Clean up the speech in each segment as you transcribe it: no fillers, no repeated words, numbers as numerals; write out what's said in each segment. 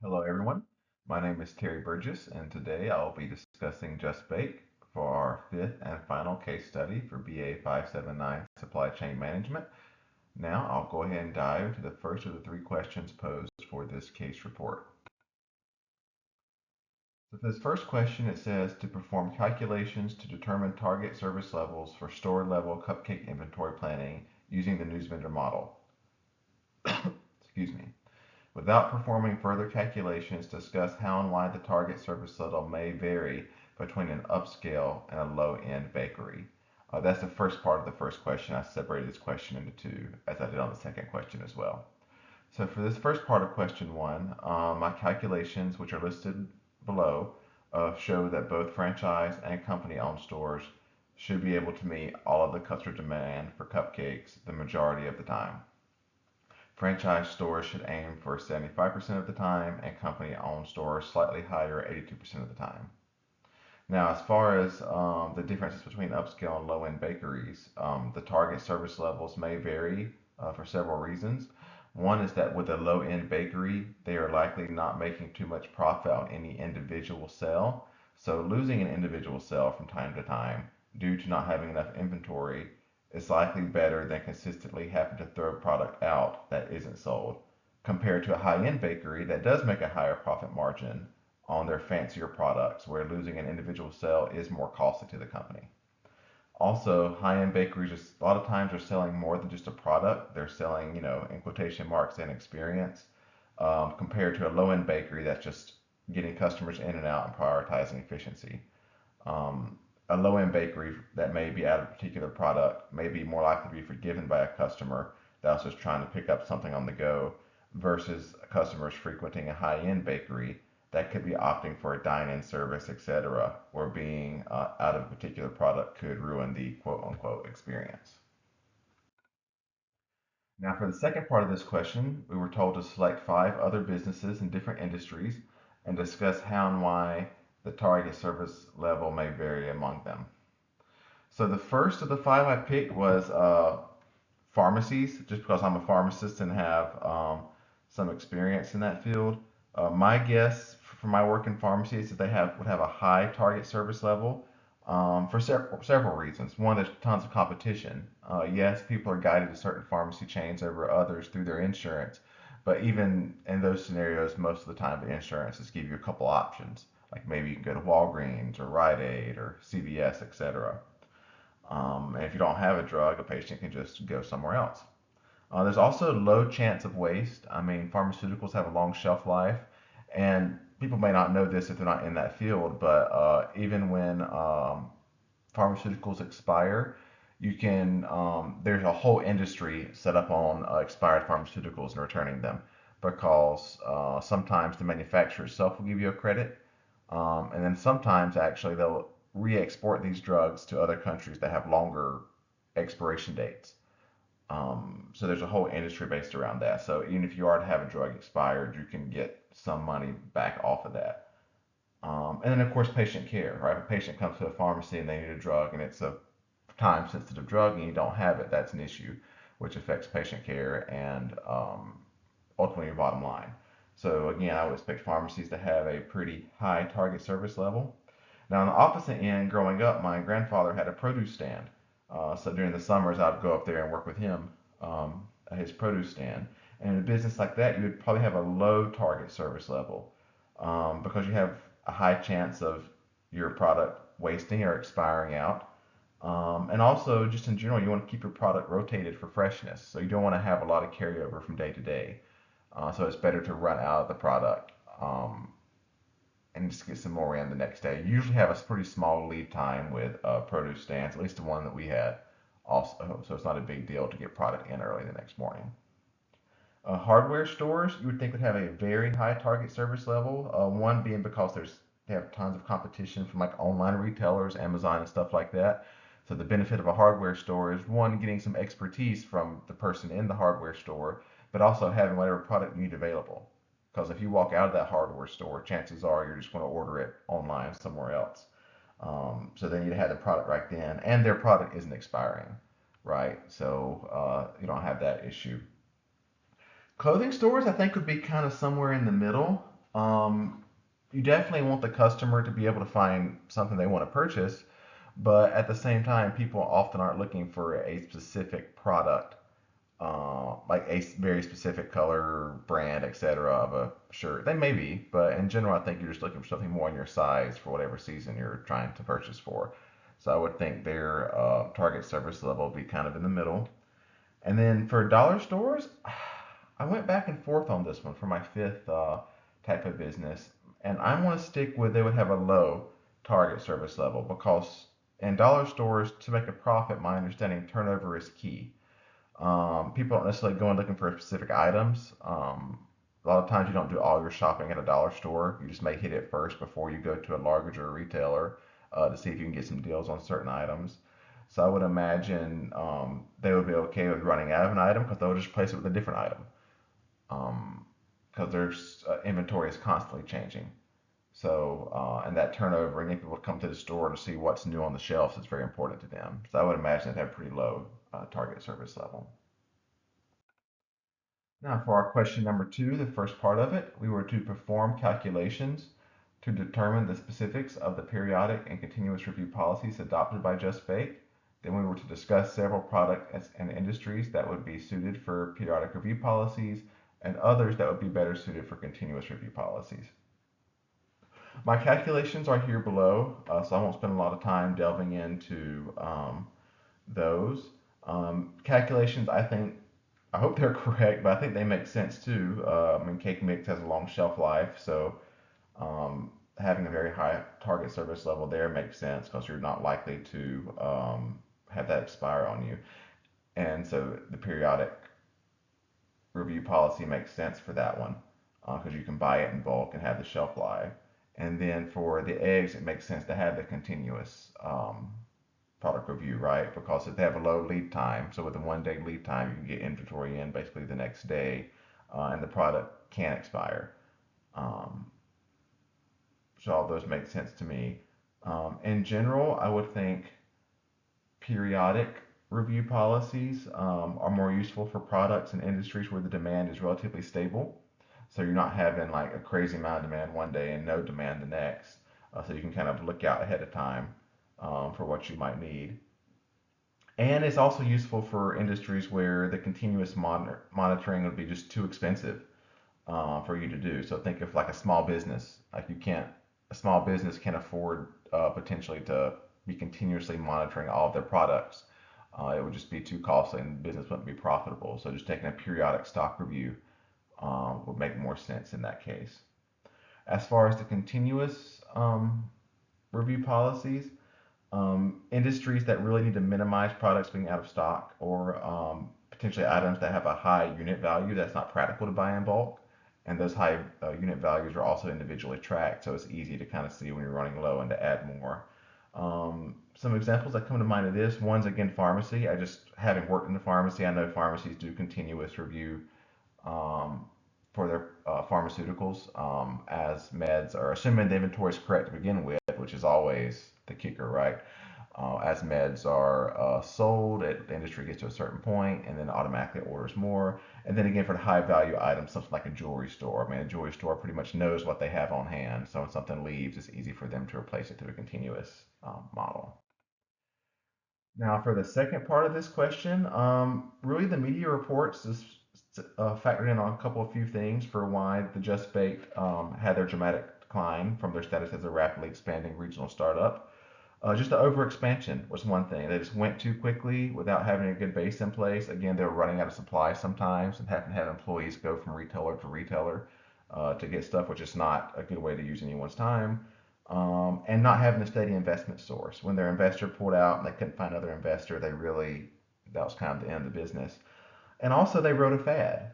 Hello, everyone. My name is Terry Burgess, and today I'll be discussing Just Bake for our fifth and final case study for BA 579 Supply Chain Management. Now I'll go ahead and dive into the first of the three questions posed for this case report. So for this first question, it says to perform calculations to determine target service levels for store level cupcake inventory planning using the news vendor model. Excuse me. Without performing further calculations, discuss how and why the target service level may vary between an upscale and a low-end bakery. That's the first part of the first question. I separated this question into two, as I did on the second question as well. So for this first part of question one, my calculations, which are listed below, show that both franchise and company-owned stores should be able to meet all of the customer demand for cupcakes the majority of the time. Franchise stores should aim for 75% of the time, and company-owned stores slightly higher, 82% of the time. Now, as far as the differences between upscale and low-end bakeries, the target service levels may vary for several reasons. One is that with a low-end bakery, they are likely not making too much profit on any individual sale. So losing an individual sale from time to time due to not having enough inventory is likely better than consistently having to throw product out that isn't sold, compared to a high-end bakery that does make a higher profit margin on their fancier products, where losing an individual sale is more costly to the company. Also, high-end bakeries just a lot of times are selling more than just a product. They're selling, in quotation marks, an experience, compared to a low-end bakery that's just getting customers in and out and prioritizing efficiency. A low-end bakery that may be out of a particular product may be more likely to be forgiven by a customer that's just trying to pick up something on the go versus customers frequenting a high-end bakery that could be opting for a dine-in service, etc., where being out of a particular product could ruin the quote-unquote experience. Now, for the second part of this question, we were told to select 5 other businesses in different industries and discuss how and why the target service level may vary among them. So the first of the 5 I picked was pharmacies, just because I'm a pharmacist and have some experience in that field. My guess from my work in pharmacy is that they would have a high target service level for several reasons. One, there's tons of competition. Yes, people are guided to certain pharmacy chains over others through their insurance, but even in those scenarios, most of the time the insurance just give you a couple options. Like maybe you can go to Walgreens or Rite Aid or CVS, etc. And if you don't have a drug, a patient can just go somewhere else. There's also low chance of waste. I mean, pharmaceuticals have a long shelf life, and people may not know this if they're not in that field, but even when pharmaceuticals expire, there's a whole industry set up on expired pharmaceuticals and returning them because sometimes the manufacturer itself will give you a credit, and then sometimes actually they'll re-export these drugs to other countries that have longer expiration dates. So there's a whole industry based around that. So even if you are to have a drug expired, you can get some money back off of that. And then of course patient care, right? If a patient comes to a pharmacy and they need a drug and it's a time sensitive drug and you don't have it, that's an issue, which affects patient care and ultimately your bottom line. So again, I would expect pharmacies to have a pretty high target service level. Now, on the opposite end, growing up, my grandfather had a produce stand. So during the summers, I'd go up there and work with him at his produce stand. And in a business like that, you would probably have a low target service level because you have a high chance of your product wasting or expiring out. And also, just in general, you want to keep your product rotated for freshness. So you don't want to have a lot of carryover from day to day. So it's better to run out of the product and just get some more in the next day. You usually have a pretty small lead time with produce stands, at least the one that we had also, so it's not a big deal to get product in early the next morning. Hardware stores you would think would have a very high target service level. One being because they have tons of competition from like online retailers, Amazon and stuff like that. So the benefit of a hardware store is one, getting some expertise from the person in the hardware store, but also having whatever product you need available. Because if you walk out of that hardware store, chances are you're just going to order it online somewhere else. So then you'd have the product right then, and their product isn't expiring, right? So you don't have that issue. Clothing stores, I think, would be kind of somewhere in the middle. Um, you definitely want the customer to be able to find something they want to purchase, but at the same time, people often aren't looking for a specific product, like a very specific color, brand, etc. of a shirt. They may be, but in general, I think you're just looking for something more in your size for whatever season you're trying to purchase for. So I would think their target service level would be kind of in the middle. And then for dollar stores, I went back and forth on this one for my fifth type of business, and I want to stick with they would have a low target service level because in dollar stores, to make a profit, my understanding turnover is key. People don't necessarily go in looking for specific items. A lot of times you don't do all your shopping at a dollar store. You just may hit it first before you go to a larger retailer to see if you can get some deals on certain items. So I would imagine they would be okay with running out of an item because they'll just place it with a different item. Because their inventory is constantly changing. So, and that turnover, and people come to the store to see what's new on the shelves is very important to them. So I would imagine they have pretty low target service level. Now, for our question number two, the first part of it, we were to perform calculations to determine the specifics of the periodic and continuous review policies adopted by Just Bake. Then we were to discuss several products and industries that would be suited for periodic review policies and others that would be better suited for continuous review policies. My calculations are here below, so I won't spend a lot of time delving into those. Calculations, I hope they're correct, but I think they make sense too. I mean, cake mix has a long shelf life, so having a very high target service level there makes sense because you're not likely to have that expire on you. And so the periodic review policy makes sense for that one because you can buy it in bulk and have the shelf life. And then for the eggs, it makes sense to have the continuous product review, right? Because if they have a low lead time, so with a 1 day lead time, you can get inventory in basically the next day, and the product can expire. Um, so all those make sense to me. In general, I would think periodic review policies are more useful for products and industries where the demand is relatively stable. So you're not having like a crazy amount of demand 1 day and no demand the next. So you can kind of look out ahead of time for what you might need. And it's also useful for industries where the continuous monitoring would be just too expensive for you to do. So think of like a small business. A small business can afford potentially to be continuously monitoring all of their products. It would just be too costly and the business wouldn't be profitable. So just taking a periodic stock review would make more sense in that case. As far as the continuous review policies, industries that really need to minimize products being out of stock or potentially items that have a high unit value that's not practical to buy in bulk. And those high unit values are also individually tracked, so it's easy to kind of see when you're running low and to add more. Some examples that come to mind of this, one's again pharmacy. I just, having worked in the pharmacy, I know pharmacies do continuous review um, for their pharmaceuticals as meds are assuming the inventory is correct to begin with, which is always the kicker, right? As meds are sold, the industry gets to a certain point and then automatically orders more. And then again, for the high value items, something like a jewelry store. I mean, a jewelry store pretty much knows what they have on hand. So when something leaves, it's easy for them to replace it through a continuous model. Now, for the second part of this question, really the media reports is factored in on a couple of few things for why the Just Baked had their dramatic decline from their status as a rapidly expanding regional startup. Just the over expansion was one thing. They just went too quickly without having a good base in place. Again, they were running out of supply sometimes and having to have employees go from retailer to retailer to get stuff, which is not a good way to use anyone's time. And not having a steady investment source. When their investor pulled out and they couldn't find another investor, that was kind of the end of the business. And also, they rode a fad.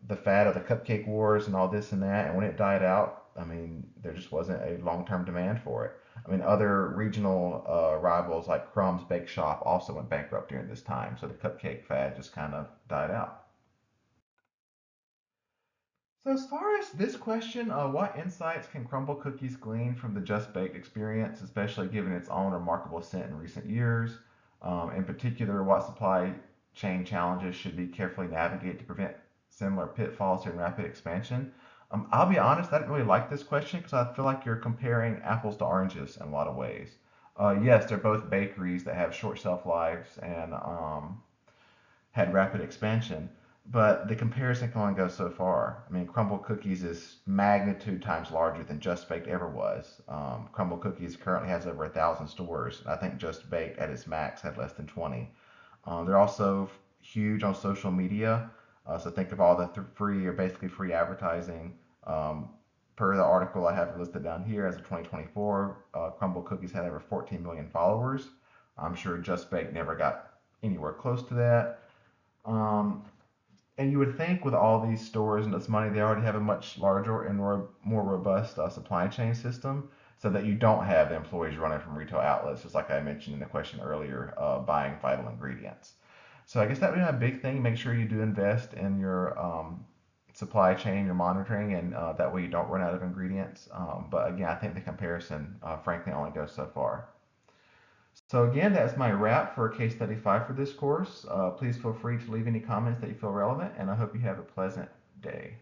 The fad of the cupcake wars and all this and that. And when it died out, I mean, there just wasn't a long-term demand for it. I mean, other regional rivals like Crumb's Bake Shop also went bankrupt during this time, so the cupcake fad just kind of died out. So, as far as this question, what insights can Crumble Cookies glean from the Just Baked experience, especially given its own remarkable ascent in recent years? In particular, what supply chain challenges should be carefully navigated to prevent similar pitfalls during rapid expansion? I'll be honest, I didn't really like this question because I feel like you're comparing apples to oranges in a lot of ways. Yes, they're both bakeries that have short shelf lives and had rapid expansion, but the comparison can only go so far. I mean, Crumble Cookies is magnitude times larger than Just Baked ever was. Crumble Cookies currently has over 1,000 stores. I think Just Baked at its max had less than 20. They're also huge on social media. So think of all the free or basically free advertising. Um, Per the article I have listed down here, as of 2024, Crumble Cookies had over 14 million followers. I'm sure Just Baked never got anywhere close to that. Um, and you would think with all these stores and this money, they already have a much larger and more robust supply chain system so that you don't have employees running from retail outlets, just like I mentioned in the question earlier, buying vital ingredients. So I guess that would be my big thing. Make sure you do invest in your supply chain, your monitoring, and that way you don't run out of ingredients. But again, I think the comparison, frankly, only goes so far. So again, that's my wrap for case study 5 for this course. Please feel free to leave any comments that you feel relevant, and I hope you have a pleasant day.